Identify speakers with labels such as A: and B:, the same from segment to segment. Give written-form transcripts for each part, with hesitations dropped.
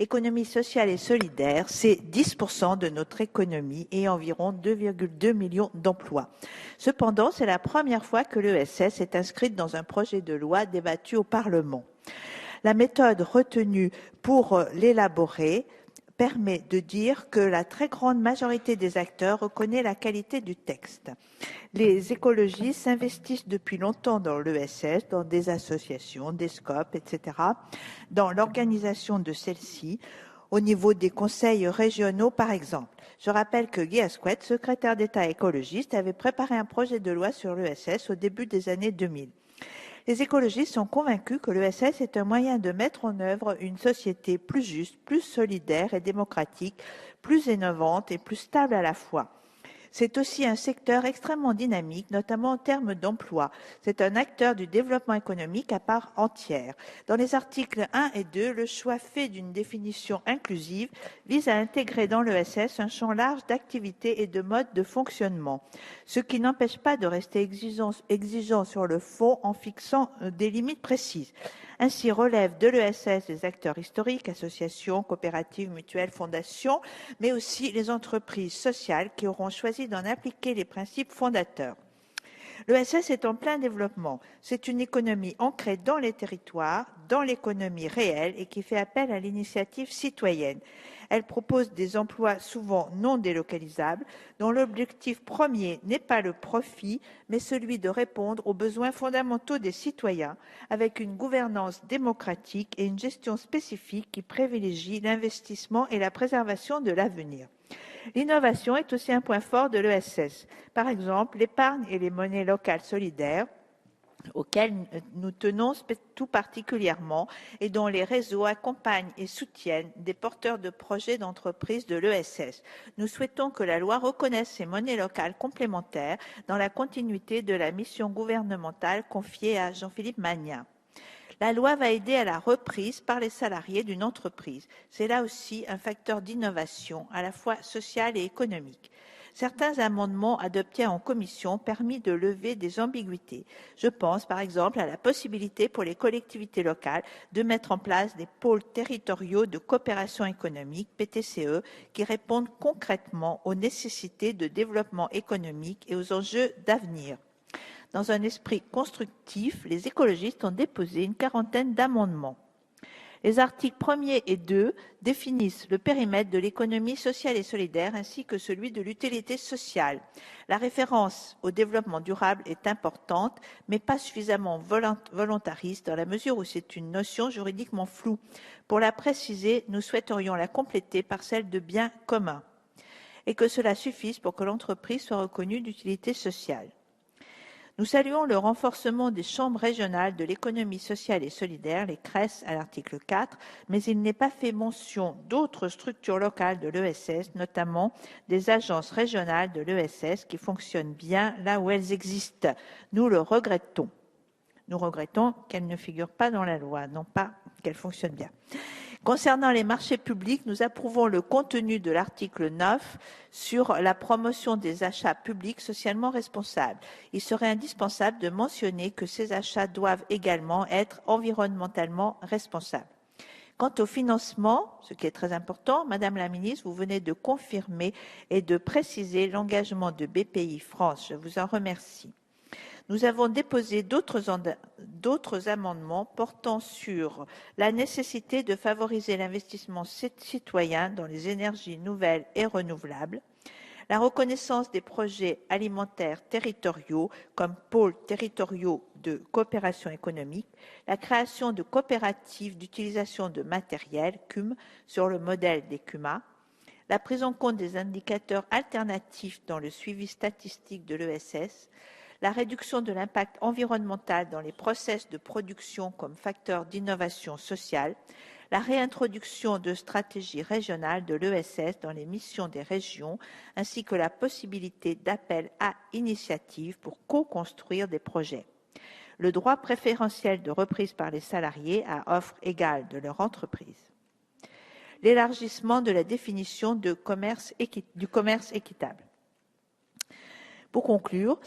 A: Économie sociale et solidaire, c'est 10% de notre économie et environ 2,2 millions d'emplois. Cependant, c'est la première fois que l'ESS est inscrite dans un projet de loi débattu au Parlement. La méthode retenue pour l'élaborer permet de dire que la très grande majorité des acteurs reconnaît la qualité du texte. Les écologistes s'investissent depuis longtemps dans l'ESS, dans des associations, des scopes, etc., dans l'organisation de celles-ci, au niveau des conseils régionaux, par exemple. Je rappelle que Guy Asquette, secrétaire d'État écologiste, avait préparé un projet de loi sur l'ESS au début des années 2000. Les écologistes sont convaincus que l'ESS est un moyen de mettre en œuvre une société plus juste, plus solidaire et démocratique, plus innovante et plus stable à la fois. C'est aussi un secteur extrêmement dynamique, notamment en termes d'emploi. C'est un acteur du développement économique à part entière. Dans les articles 1 et 2, le choix fait d'une définition inclusive vise à intégrer dans l'ESS un champ large d'activités et de modes de fonctionnement, ce qui n'empêche pas de rester exigeant sur le fond en fixant des limites précises. Ainsi relèvent de l'ESS les acteurs historiques, associations, coopératives, mutuelles, fondations, mais aussi les entreprises sociales qui auront choisi d'en appliquer les principes fondateurs. L'ESS est en plein développement. C'est une économie ancrée dans les territoires, dans l'économie réelle et qui fait appel à l'initiative citoyenne. Elle propose des emplois souvent non délocalisables, dont l'objectif premier n'est pas le profit, mais celui de répondre aux besoins fondamentaux des citoyens, avec une gouvernance démocratique et une gestion spécifique qui privilégie l'investissement et la préservation de l'avenir. L'innovation est aussi un point fort de l'ESS. Par exemple, l'épargne et les monnaies locales solidaires, auxquelles nous tenons tout particulièrement et dont les réseaux accompagnent et soutiennent des porteurs de projets d'entreprise de l'ESS. Nous souhaitons que la loi reconnaisse ces monnaies locales complémentaires dans la continuité de la mission gouvernementale confiée à Jean-Philippe Magnin. La loi va aider à la reprise par les salariés d'une entreprise. C'est là aussi un facteur d'innovation, à la fois sociale et économique. Certains amendements adoptés en commission ont permis de lever des ambiguïtés. Je pense par exemple à la possibilité pour les collectivités locales de mettre en place des pôles territoriaux de coopération économique, PTCE, qui répondent concrètement aux nécessités de développement économique et aux enjeux d'avenir. Dans un esprit constructif, les écologistes ont déposé une quarantaine d'amendements. Les articles 1er et 2 définissent le périmètre de l'économie sociale et solidaire ainsi que celui de l'utilité sociale. La référence au développement durable est importante, mais pas suffisamment volontariste dans la mesure où c'est une notion juridiquement floue. Pour la préciser, nous souhaiterions la compléter par celle de bien commun et que cela suffise pour que l'entreprise soit reconnue d'utilité sociale. Nous saluons le renforcement des chambres régionales de l'économie sociale et solidaire, les CRES, à l'article 4, mais il n'est pas fait mention d'autres structures locales de l'ESS, notamment des agences régionales de l'ESS qui fonctionnent bien là où elles existent. Nous le regrettons. Nous regrettons qu'elles ne figurent pas dans la loi, non pas qu'elles fonctionnent bien. Concernant les marchés publics, nous approuvons le contenu de l'article 9 sur la promotion des achats publics socialement responsables. Il serait indispensable de mentionner que ces achats doivent également être environnementalement responsables. Quant au financement, ce qui est très important, Madame la Ministre, vous venez de confirmer et de préciser l'engagement de BPI France. Je vous en remercie. Nous avons déposé d'autres amendements portant sur la nécessité de favoriser l'investissement citoyen dans les énergies nouvelles et renouvelables, la reconnaissance des projets alimentaires territoriaux comme pôles territoriaux de coopération économique, la création de coopératives d'utilisation de matériel, CUM, sur le modèle des CUMA, la prise en compte des indicateurs alternatifs dans le suivi statistique de l'ESS, la réduction de l'impact environnemental dans les process de production comme facteur d'innovation sociale, la réintroduction de stratégies régionales de l'ESS dans les missions des régions, ainsi que la possibilité d'appel à initiative pour co-construire des projets. Le droit préférentiel de reprise par les salariés à offre égale de leur entreprise. L'élargissement de la définition du commerce équitable. Pour conclure,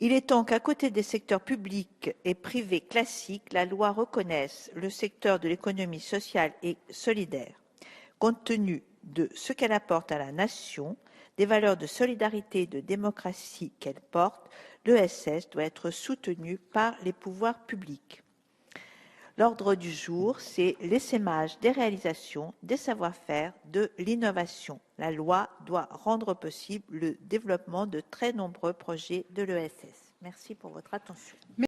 A: il est temps qu'à côté des secteurs publics et privés classiques, la loi reconnaisse le secteur de l'économie sociale et solidaire. Compte tenu de ce qu'elle apporte à la nation, des valeurs de solidarité et de démocratie qu'elle porte, l'ESS doit être soutenu par les pouvoirs publics. L'ordre du jour, c'est l'essaimage des réalisations, des savoir-faire, de l'innovation. La loi doit rendre possible le développement de très nombreux projets de l'ESS. Merci pour votre attention.